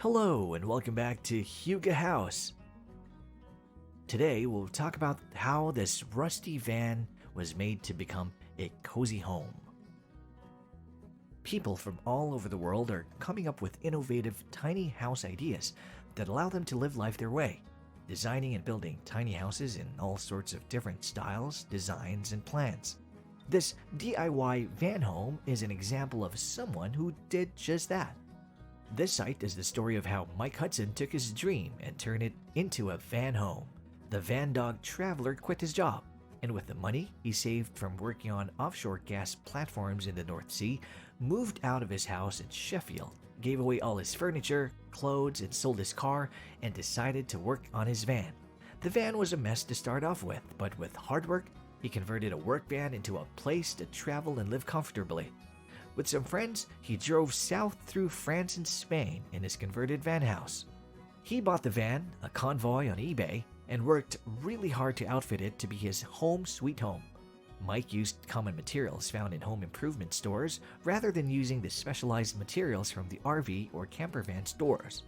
Hello and welcome back to Huga House. Today we'll talk about how this rusty van was made to become a cozy home. People from all over the world are coming up with innovative tiny house ideas that allow them to live life their way, designing and building tiny houses in all sorts of different styles, designs, and plans. This DIY van home is an example of someone who did just that. This site is the story of how Mike Hudson took his dream and turned it into a van home. The Vandog traveler quit his job, and with the money he saved from working on offshore gas platforms in the North Sea, moved out of his house in Sheffield, gave away all his furniture, clothes, and sold his car, and decided to work on his van. The van was a mess to start off with, but with hard work, he converted a work van into a place to travel and live comfortably. With some friends, he drove south through France and Spain in his converted van house. He bought the van, a convoy on eBay, and worked really hard to outfit it to be his home sweet home. Mike used common materials found in home improvement stores rather than using the specialized materials from the RV or camper van stores.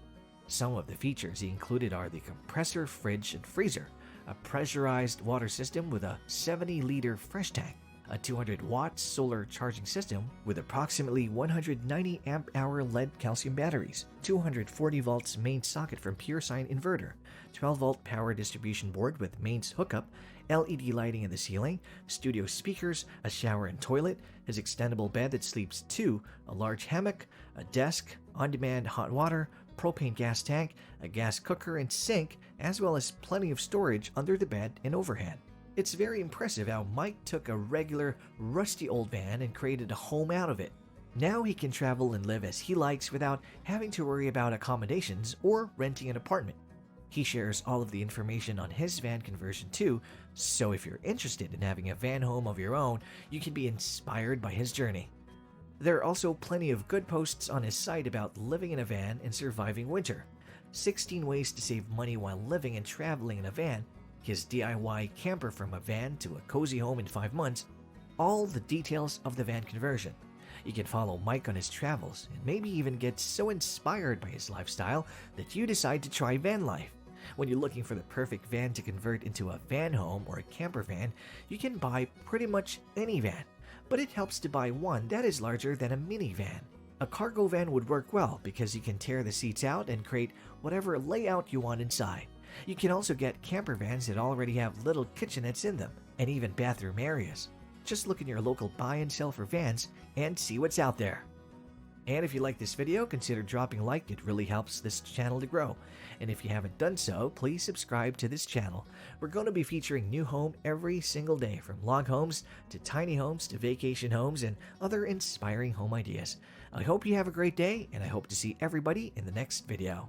Some of the features he included are the compressor fridge and freezer, a pressurized water system with a 70-liter fresh tank, a 200-watt solar charging system with approximately 190 amp-hour lead calcium batteries, 240 volts main socket from pure sine inverter, 12-volt power distribution board with mains hookup, LED lighting in the ceiling, studio speakers, a shower and toilet, his extendable bed that sleeps two, a large hammock, a desk, on-demand hot water, propane gas tank, a gas cooker and sink, as well as plenty of storage under the bed and overhead. It's very impressive how Mike took a regular, rusty old van and created a home out of it. Now he can travel and live as he likes without having to worry about accommodations or renting an apartment. He shares all of the information on his van conversion too, so if you're interested in having a van home of your own, you can be inspired by his journey. There are also plenty of good posts on his site about living in a van and surviving winter, 16 ways to save money while living and traveling in a van, his DIY camper from a van to a cozy home in 5 months, all the details of the van conversion. You can follow Mike on his travels and maybe even get so inspired by his lifestyle that you decide to try van life. When you're looking for the perfect van to convert into a van home or a camper van, you can buy pretty much any van, but it helps to buy one that is larger than a minivan. A cargo van would work well because you can tear the seats out and create whatever layout you want inside. You can also get camper vans that already have little kitchenettes in them and even bathroom areas. Just look in your local buy and sell for vans and see what's out there. And if you like this video, consider dropping a like. It really helps this channel to grow. And if you haven't done so, please subscribe to this channel. We're going to be featuring new home every single day, from log homes to tiny homes to vacation homes and other inspiring home ideas. I hope you have a great day, and I hope to see everybody in the next video.